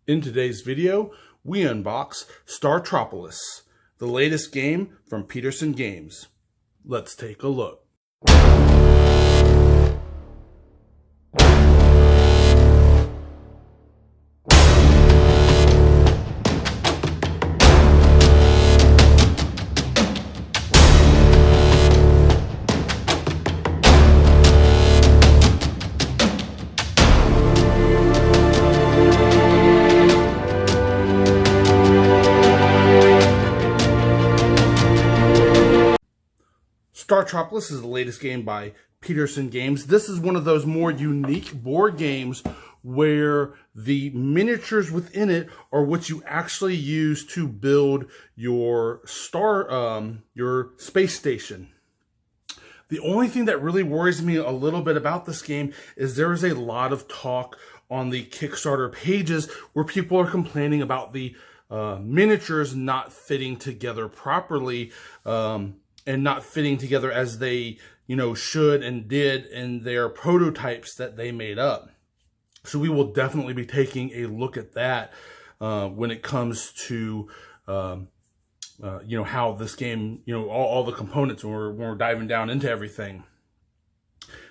In today's video, we unbox Startropolis, the latest game from Peterson Games. Let's take a look. Startropolis is the latest game by Peterson Games. This is one of those more unique board games where the miniatures within it are what you actually use to build your space station. The only thing that really worries me a little bit about this game is there is a lot of talk on the Kickstarter pages where people are complaining about the miniatures not fitting together properly, and not fitting together as they, should and did in their prototypes that they made up. So we will definitely be taking a look at that when it comes to, how this game, all the components when we're diving down into everything.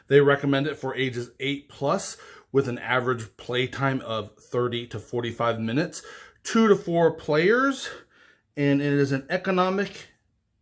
They recommend it for ages 8+ with an average play time of 30 to 45 minutes, 2 to 4 players, and it is an economic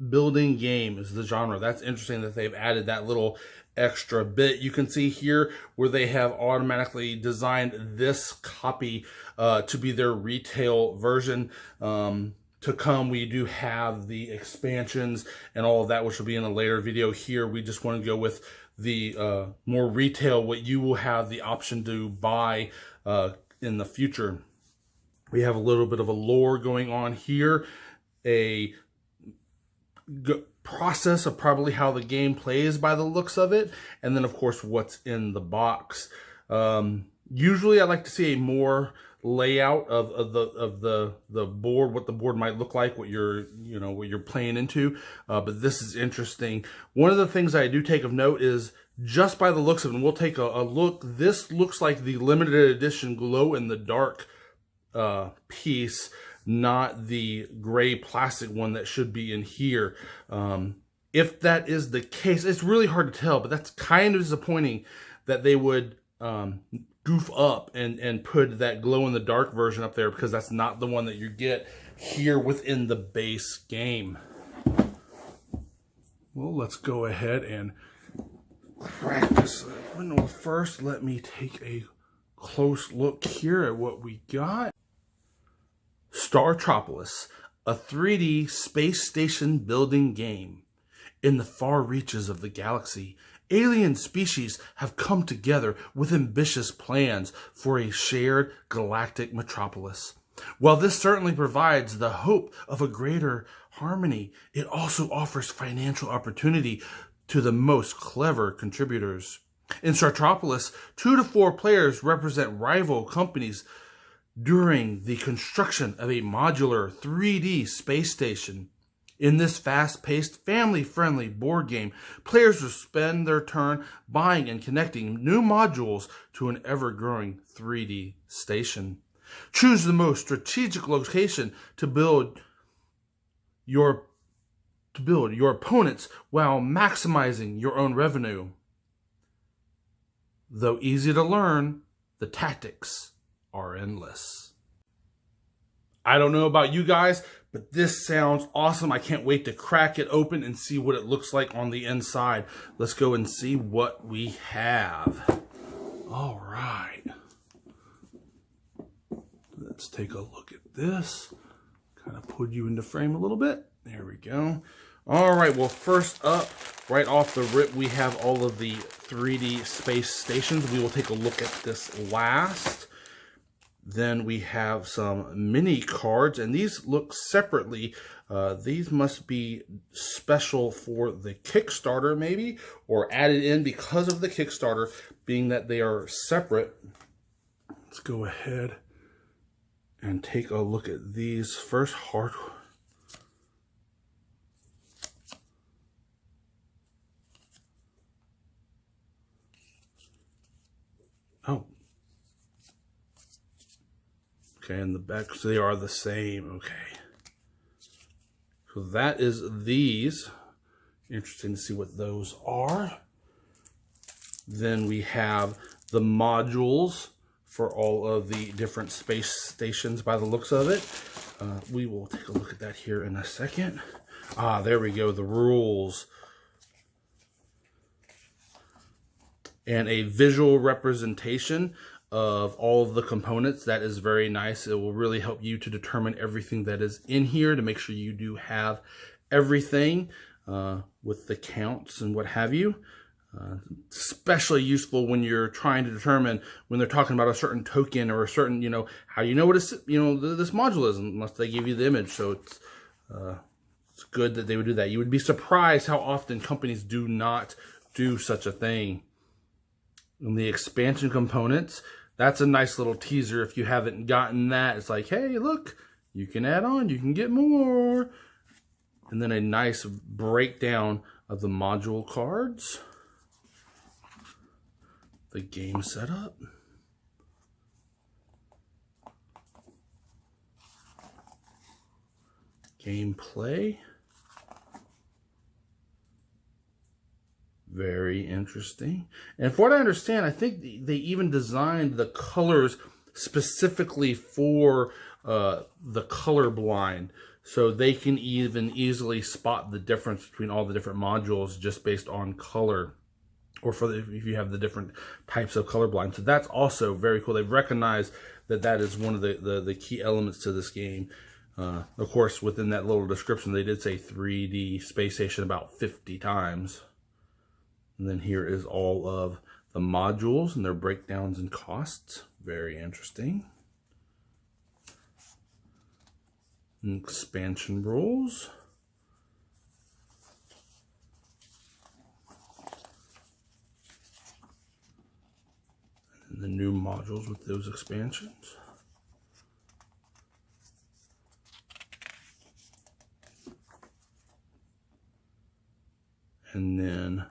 building game is the genre. That's interesting that they've added that little extra bit. You can see here where they have automatically designed this copy to be their retail version. To come, we do have the expansions and all of that, which will be in a later video. Here we just want to go with the more retail, what you will have the option to buy in the future. We have a little bit of a lore going on here, a process of probably how the game plays by the looks of it, and then of course what's in the box. Usually I like to see a more layout of the board, what the board might look like, what you're playing into, but this is interesting. One of the things I do take of note is just by the looks of it, and we'll take a look, this looks like the limited edition glow in the dark piece, not the gray plastic one that should be in here. If that is the case, it's really hard to tell, but that's kind of disappointing that they would goof up and put that glow-in-the-dark version up there, because that's not the one that you get here within the base game. Well, let's go ahead and crack this open. Well, first, let me take a close look here at what we got. Startropolis, a 3D space station building game. In the far reaches of the galaxy, alien species have come together with ambitious plans for a shared galactic metropolis. While this certainly provides the hope of a greater harmony, it also offers financial opportunity to the most clever contributors. In Startropolis, 2 to 4 players represent rival companies during the construction of a modular 3D space station. In this fast-paced, family-friendly board game, players will spend their turn buying and connecting new modules to an ever-growing 3D station. Choose the most strategic location to build your opponents while maximizing your own revenue. Though easy to learn, the tactics are endless. I don't know about you guys, but this sounds awesome. I can't wait to crack it open and see what it looks like on the inside. Let's go and see what we have. All right. Let's take a look at this. Kind of put you into frame a little bit. There we go. All right, well, first up, right off the rip, we have all of the 3D space stations. We will take a look at this last. Then we have some mini cards, and these look separately. These must be special for the Kickstarter, maybe, or added in because of the Kickstarter, being that they are separate. Let's go ahead and take a look at these first. Oh. Okay, and the back, so they are the same. Okay. So that is these. Interesting to see what those are. Then we have the modules for all of the different space stations by the looks of it. We will take a look at that here in a second. Ah, there we go, the rules. And a visual representation of all of the components. That is very nice. It will really help you to determine everything that is in here to make sure you do have everything with the counts and what have you. Especially useful when you're trying to determine when they're talking about a certain token or a certain, how do you know what this module is unless they give you the image. So it's good that they would do that. You would be surprised how often companies do not do such a thing. And the expansion components, that's a nice little teaser. If you haven't gotten that, it's like, hey, look, you can add on, you can get more. And then a nice breakdown of the module cards. The game setup. Gameplay. Very interesting. And from what I understand, I think they even designed the colors specifically for the colorblind, so they can even easily spot the difference between all the different modules just based on color, or if you have the different types of colorblind. So that's also very cool. They've recognized that is one of the key elements to this game. Of course, within that little description, they did say 3D space station about 50 times. And then here is all of the modules and their breakdowns and costs. Very interesting. And expansion rules. And the new modules with those expansions. And then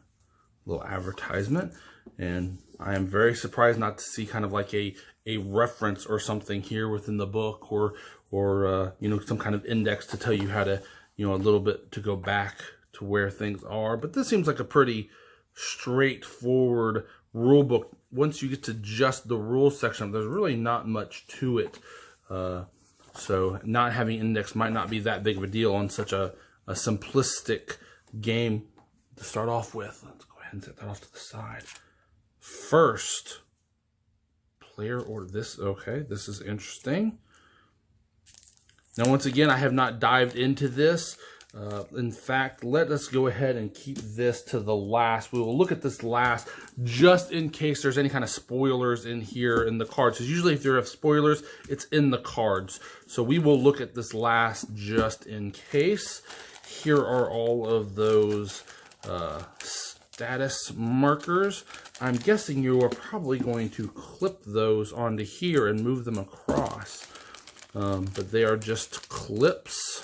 little advertisement, and I am very surprised not to see kind of like a reference or something here within the book, or some kind of index to tell you how to, a little bit to go back to where things are. But this seems like a pretty straightforward rule book. Once you get to just the rules section, there's really not much to it. So not having index might not be that big of a deal on such a simplistic game to start off with. Let's go ahead and set that off to the side. First, player order. This is interesting. Now, once again, I have not dived into this. In fact, let us go ahead and keep this to the last. We will look at this last just in case there's any kind of spoilers in here in the cards. Because usually if there are spoilers, it's in the cards. So we will look at this last just in case. Here are all of those status markers. I'm guessing you are probably going to clip those onto here and move them across. But they are just clips.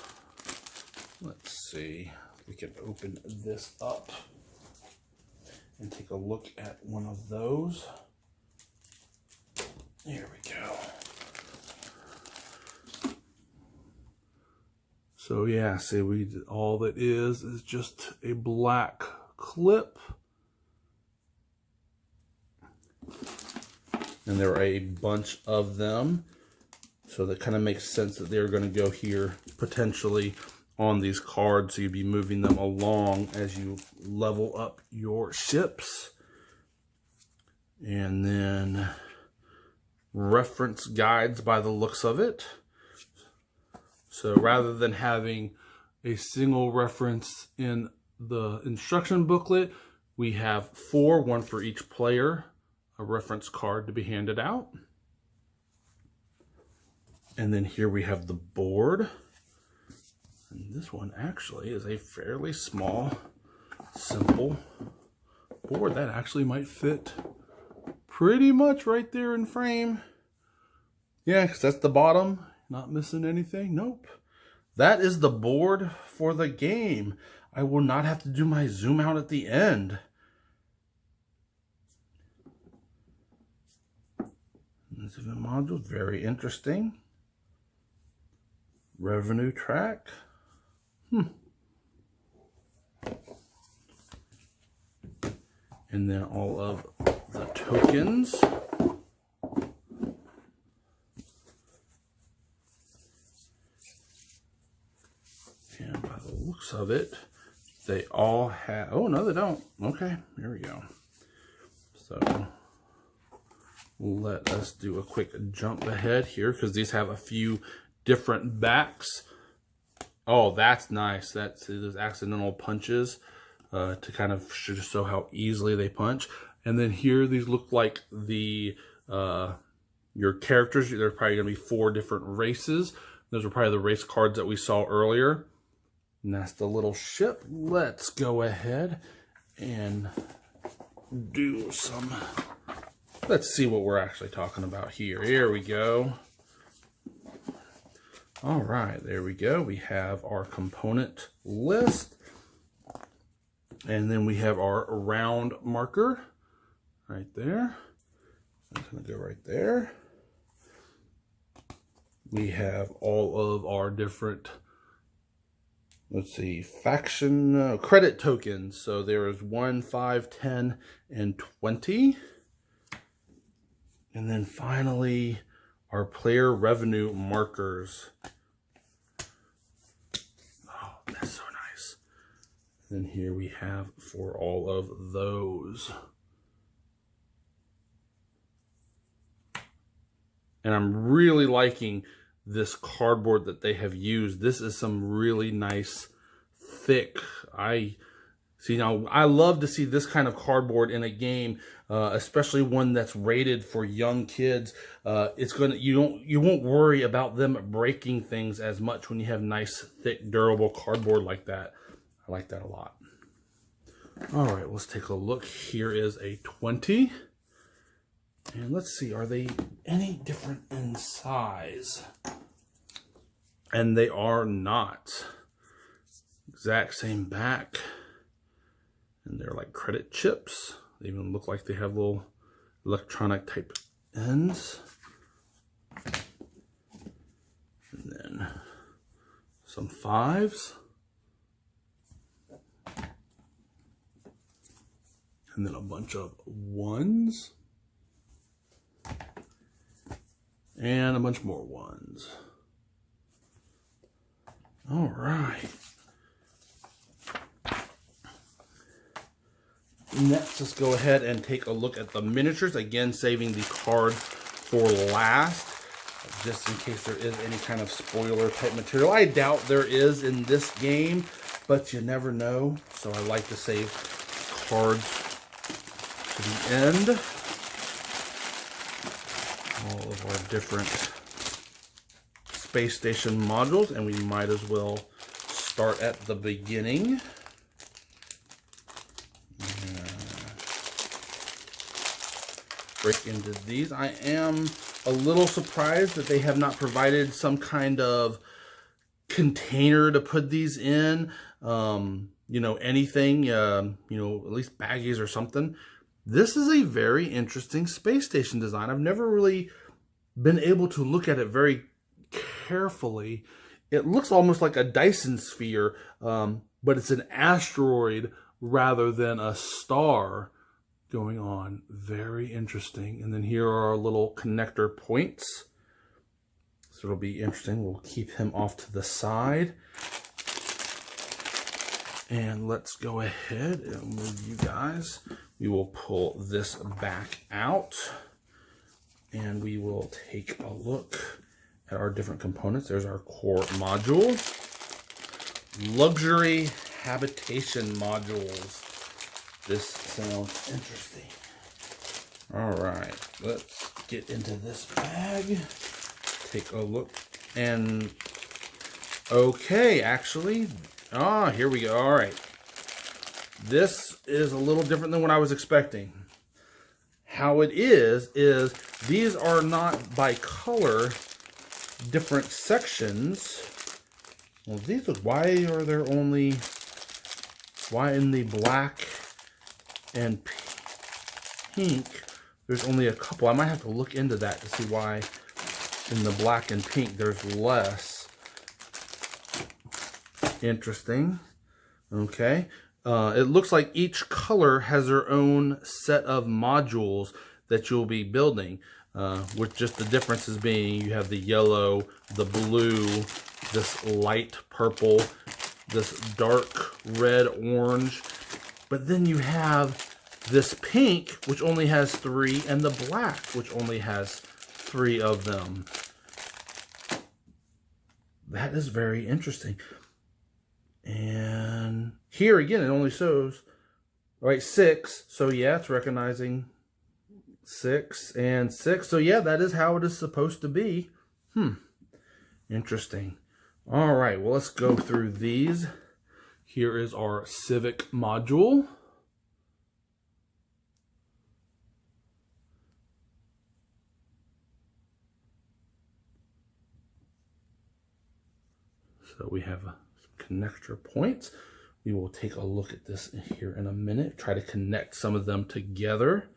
Let's see. We can open this up and take a look at one of those. There we go. So yeah, see, all that is just a black clip. And there are a bunch of them. So that kind of makes sense that they're going to go here potentially on these cards. So you'd be moving them along as you level up your ships. And then reference guides by the looks of it. So rather than having a single reference in the instruction booklet, we have 4, one for each player, a reference card to be handed out. And then here we have the board. And this one actually is a fairly small, simple board. That actually might fit pretty much right there in frame. Yeah, because that's the bottom. Not missing anything. Nope. That is the board for the game. I will not have to do my zoom out at the end. This is a module. Very interesting. revenue track. And then all of the tokens. And by the looks of it, they all have, oh no they don't. Okay, here we go. So let us do a quick jump ahead here because these have a few different backs. Oh, that's nice. That's those accidental punches to kind of show how easily they punch. And then here, these look like the your characters. There's probably going to be 4 different races. Those are probably the race cards that we saw earlier. And that's the little ship. Let's go ahead and do some. Let's see what we're actually talking about here. Here we go. All right, there we go. We have our component list. And then we have our round marker right there. That's going to go right there. We have all of our different, let's see, faction credit tokens. So there is 1, 5, 10, and 20. And then finally, our player revenue markers. Oh, that's so nice. And then here we have for all of those. And I'm really liking this cardboard that they have used. This is some really nice, thick. Now, I love to see this kind of cardboard in a game, especially one that's rated for young kids. You won't worry about them breaking things as much when you have nice, thick, durable cardboard like that. I like that a lot. All right, let's take a look. Here is a 20. And let's see, are they any different in size? And they are not. Exact same back. And they're like credit chips. They even look like they have little electronic type ends. And then some 5s. And then a bunch of 1s. And a bunch more 1s. All right. Next, let's go ahead and take a look at the miniatures. Again, saving the card for last, just in case there is any kind of spoiler type material. I doubt there is in this game, but you never know. So I like to save cards to the end. All of our different space station modules, and we might as well start at the beginning. Break into these. I am a little surprised that they have not provided some kind of container to put these in. You know, anything, you know, at least baggies or something. This is a very interesting space station design. I've never really been able to look at it very carefully. It looks almost like a Dyson sphere, but it's an asteroid rather than a star going on. Very interesting. And then here are our little connector points. So it'll be interesting. We'll keep him off to the side. And let's go ahead and move you guys. We will pull this back out. And we will take a look at our different components. There's our core module. Luxury habitation modules. This sounds interesting. All right, let's get into this bag. Take a look. And okay, actually, here we go. All right. This is a little different than what I was expecting. How it is these are not by color, different sections. Well, these look, why in the black and pink there's only a couple? I might have to look into that to see why in the black and pink there's less. Interesting. Okay. It looks like each color has their own set of modules that you'll be building, with just the differences being you have the yellow, the blue, this light purple, this dark red, orange, but then you have this pink, which only has 3, and the black, which only has 3 of them. That is very interesting. And here again, it only shows, right, 6. So yeah, it's recognizing 6 and 6. So yeah, that is how it is supposed to be. Interesting. All right, well, let's go through these. Here is our civic module. So we have some connector points. We will take a look at this here in a minute, try to connect some of them together.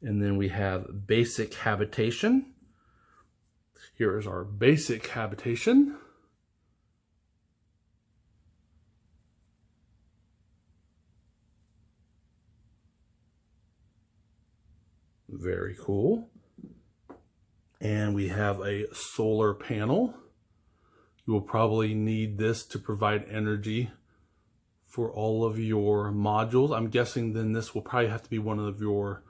And then we have basic habitation. Here is our basic habitation. Very cool. And we have a solar panel. You will probably need this to provide energy for all of your modules. I'm guessing then this will probably have to be one of your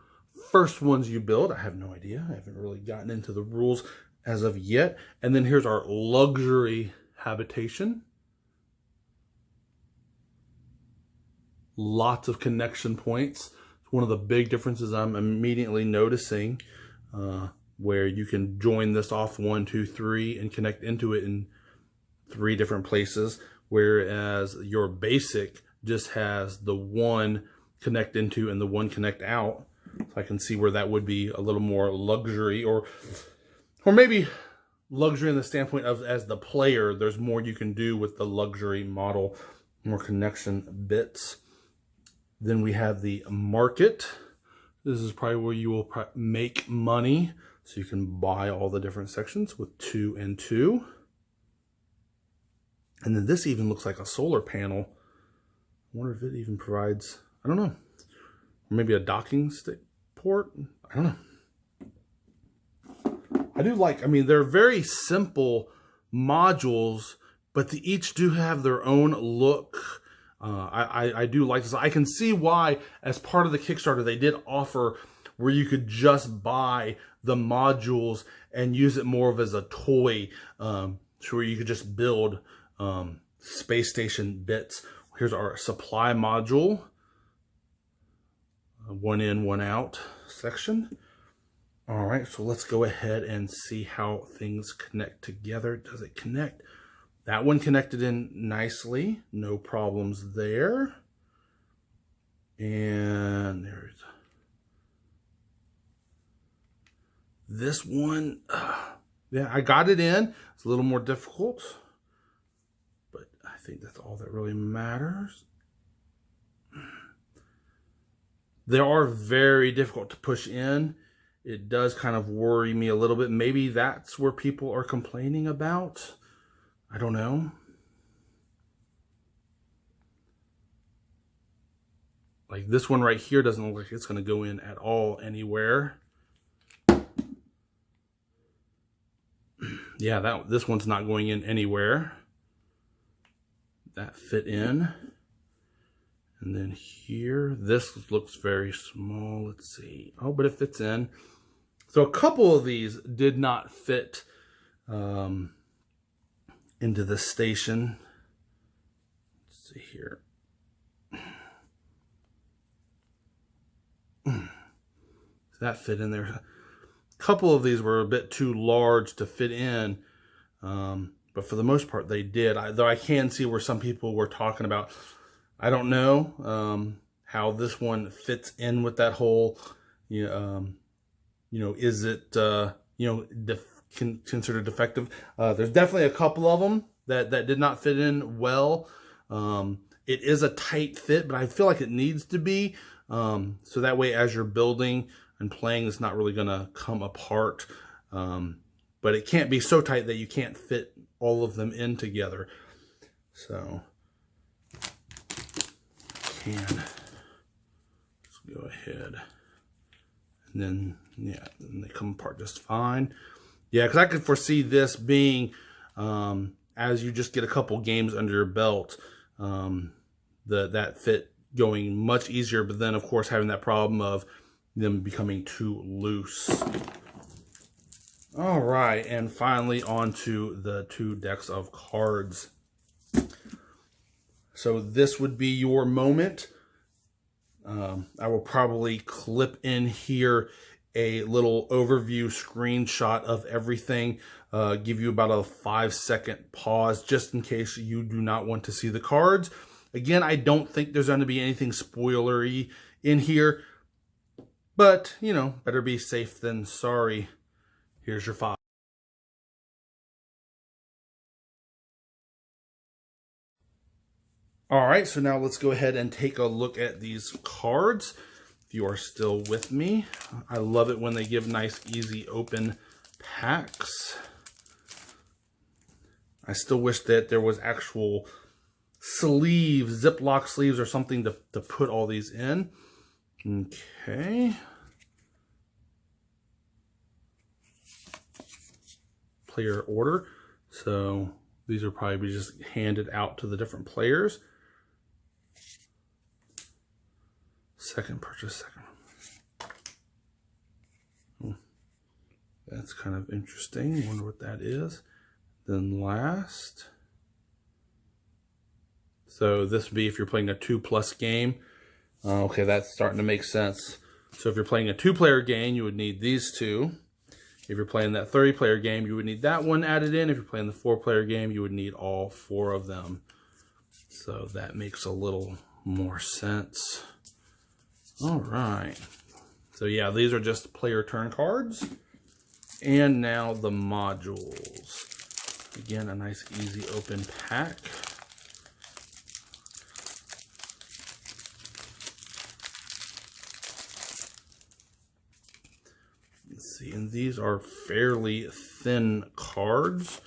first ones you build. I have no idea. I haven't really gotten into the rules as of yet. And then here's our luxury habitation. Lots of connection points. It's one of the big differences I'm immediately noticing, where you can join this off 1, 2, 3 and connect into it in 3 different places, whereas your basic just has the 1 connect into and the 1 connect out. So I can see where that would be a little more luxury, or maybe luxury in the standpoint of, as the player, there's more you can do with the luxury model, more connection bits. Then we have the market. This is probably where you will make money, so you can buy all the different sections with 2 and 2. And then this even looks like a solar panel. I wonder if it even provides, I don't know, maybe a docking stick port? I don't know. I do like, I mean, they're very simple modules, but they each do have their own look. I do like this. I can see why, as part of the Kickstarter, they did offer where you could just buy the modules and use it more of as a toy, so where you could just build space station bits. Here's our supply module, 1 in, 1 out section. All right, so let's go ahead and see how things connect together. Does it connect? That one connected in nicely, no problems there. And there's this one. Yeah, I got it in. It's a little more difficult, but I think that's all that really matters. They are very difficult to push in. It does kind of worry me a little bit. Maybe that's where people are complaining about. I don't know. Like this one right here doesn't look like it's going to go in at all anywhere. Yeah, this one's not going in anywhere. That fit in. And then here, this looks very small. Let's see. Oh, but it fits in. So a couple of these did not fit into the station. Let's see here. That fit in there. A couple of these were a bit too large to fit in, but for the most part they did. Though I can see where some people were talking about, I don't know how this one fits in with that whole, is it considered defective? There's definitely a couple of them that did not fit in well. It is a tight fit, but I feel like it needs to be, so that way as you're building and playing, it's not really going to come apart. But it can't be so tight that you can't fit all of them in together. So can. Let's go ahead. And then, yeah, and they come apart just fine. Yeah, because I could foresee this being, as you just get a couple games under your belt, that fit going much easier. But then, of course, having that problem of them becoming too loose. All right, and finally onto the 2 decks of cards. So this would be your moment. I will probably clip in here a little overview screenshot of everything, give you about a 5-second pause just in case you do not want to see the cards. Again, I don't think there's going to be anything spoilery in here, but, you know, better be safe than sorry. Here's your file. All right, so now let's go ahead and take a look at these cards. If you are still with me, I love it when they give nice, easy open packs. I still wish that there was actual sleeves, Ziploc sleeves or something to put all these in. Okay. Player order. So these are probably just handed out to the different players. Second purchase, second. Oh, that's kind of interesting. Wonder what that is. Then last. So this would be if you're playing a 2+ game. Okay, that's starting to make sense. So if you're playing a 2-player game, you would need these 2. If you're playing that 30-player game, you would need that one added in. If you're playing the 4-player game, you would need all 4 of them. So that makes a little more sense. All right. So yeah, these are just player turn cards. And now the modules. Again, a nice, easy open pack. Let's see, and these are fairly thin cards.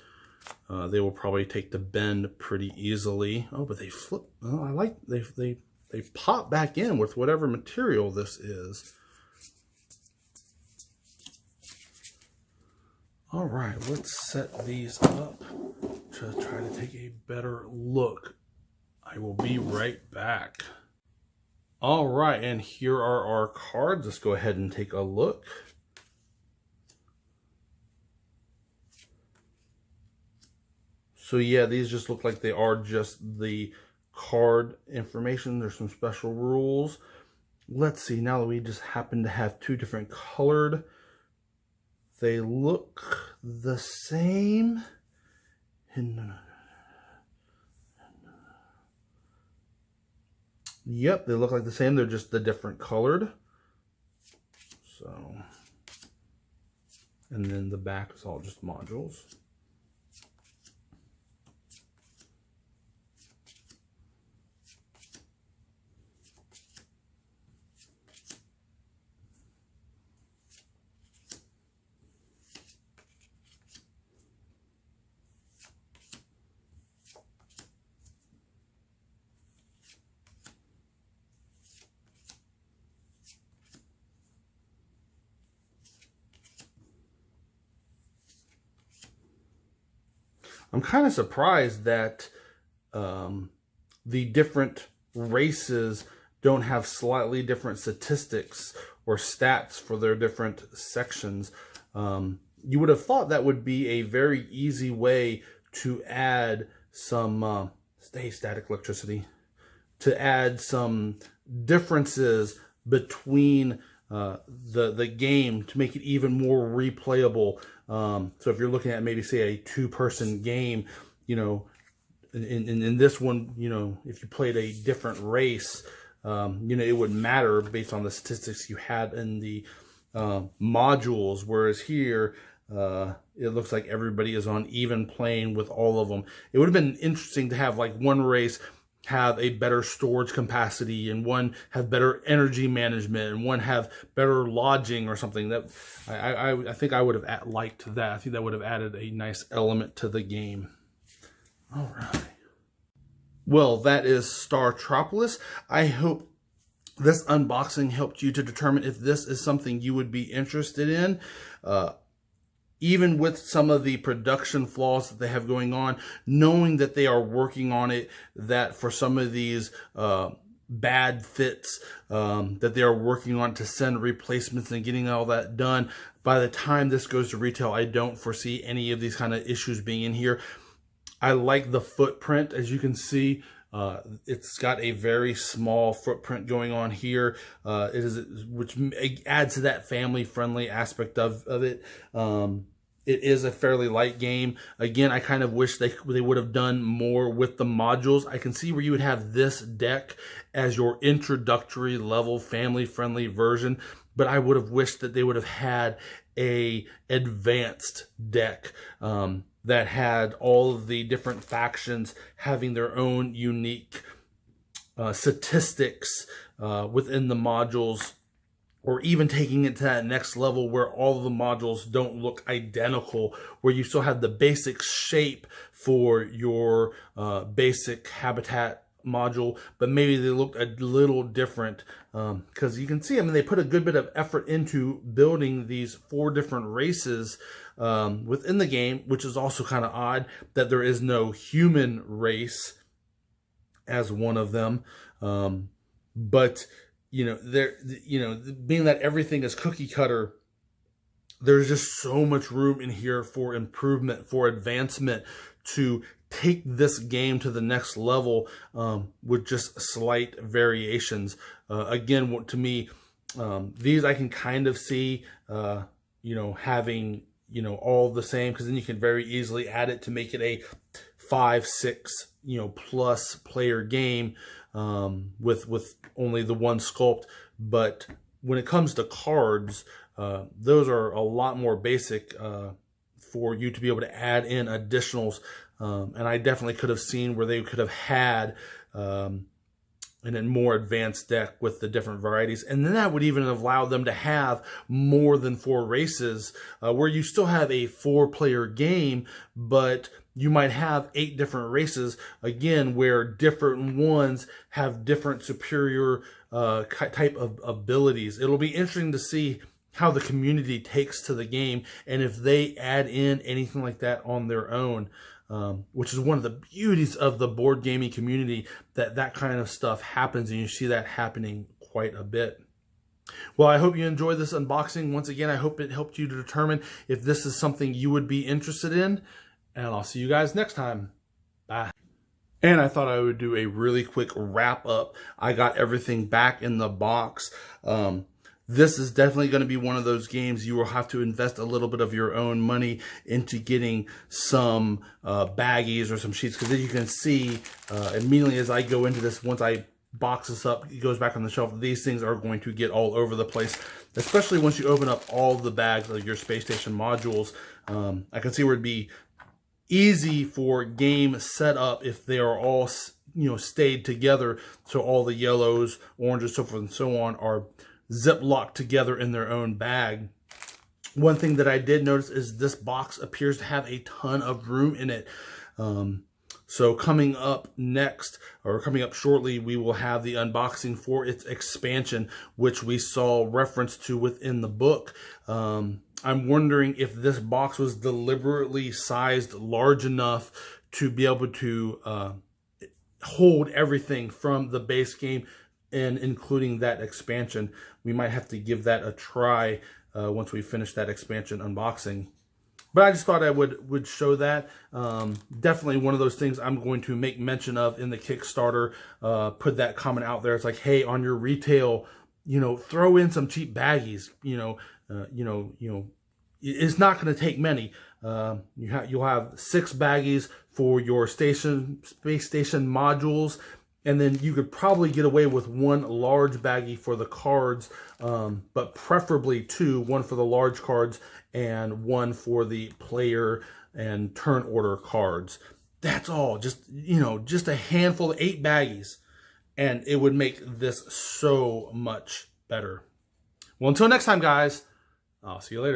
They will probably take the bend pretty easily. Oh, but they flip. Oh, I like they pop back in with whatever material this is. All right, let's set these up to try to take a better look. I will be right back. All right, and here are our cards. Let's go ahead and take a look. So yeah, these just look like they are just the card information. There's some special rules. Let's see, now that we just happen to have 2 different colored, they look the same. Yep, they look like the same. They're just the different colored. So, and then the back is all just modules. I'm kind of surprised that the different races don't have slightly different statistics or stats for their different sections. You would have thought that would be a very easy way to add some static electricity, to add some differences between the game to make it even more replayable. So if you're looking at maybe say a 2-person game, you know, in this one, you know, if you played a different race, you know, it would matter based on the statistics you had in the modules. Whereas here, it looks like everybody is on even plane with all of them. It would have been interesting to have like one race have a better storage capacity and one have better energy management and one have better lodging or something. That I think I would have liked that. I think that would have added a nice element to the game. All right. Well, that is Startropolis. I hope this unboxing helped you to determine if this is something you would be interested in. Even with some of the production flaws that they have going on, knowing that they are working on it, that for some of these bad fits, that they are working on to send replacements and getting all that done. By the time this goes to retail, I don't foresee any of these kind of issues being in here. I like the footprint. As you can see, it's got a very small footprint going on here, which adds to that family-friendly aspect of it. It is a fairly light game. Again, I kind of wish they would have done more with the modules. I can see where you would have this deck as your introductory level family-friendly version, but I would have wished that they would have had a advanced deck that had all of the different factions having their own unique statistics within the modules, or even taking it to that next level where all of the modules don't look identical, where you still have the basic shape for your basic habitat module, but maybe they look a little different, because you can see, I mean, they put a good bit of effort into building these 4 different races within the game, which is also kind of odd that there is no human race as one of them. But being that everything is cookie cutter, there's just so much room in here for improvement, for advancement, to take this game to the next level with just slight variations. Again, to me, these I can kind of see, having, all the same, because then you can very easily add it to make it a 5, 6, plus player game with only the one sculpt. But when it comes to cards, those are a lot more basic for you to be able to add in additionals. And I definitely could have seen where they could have had and a more advanced deck with the different varieties. And then that would even allow them to have more than 4 races, where you still have a 4-player game, but you might have 8 different races, again, where different ones have different superior type of abilities. It'll be interesting to see how the community takes to the game, and if they add in anything like that on their own. Which is one of the beauties of the board gaming community, that kind of stuff happens, and you see that happening quite a bit. Well, I hope you enjoyed this unboxing. Once again, I hope it helped you to determine if this is something you would be interested in, and I'll see you guys next time. Bye. And I thought I would do a really quick wrap up. I got everything back in the box. This is definitely going to be one of those games you will have to invest a little bit of your own money into getting some baggies or some sheets, because as you can see, immediately as I go into this, once I box this up, it goes back on the shelf, these things are going to get all over the place, especially once you open up all the bags of your space station modules. I can see where it'd be easy for game setup if they are all stayed together, so all the yellows, oranges, so forth and so on are zip-locked together in their own bag. One thing that I did notice is this box appears to have a ton of room in it. So coming up next, or coming up shortly, we will have the unboxing for its expansion, which we saw reference to within the book. I'm wondering if this box was deliberately sized large enough to be able to hold everything from the base game, and including that expansion. We might have to give that a try once we finish that expansion unboxing. But I just thought I would show that. Definitely one of those things I'm going to make mention of in the Kickstarter. Put that comment out there. It's like, hey, on your retail, throw in some cheap baggies. It's not going to take many. You'll have 6 baggies for your space station modules. And then you could probably get away with 1 large baggie for the cards, but preferably 2, 1 for the large cards and 1 for the player and turn order cards. That's all. Just a handful of 8 baggies, and it would make this so much better. Well, until next time, guys, I'll see you later.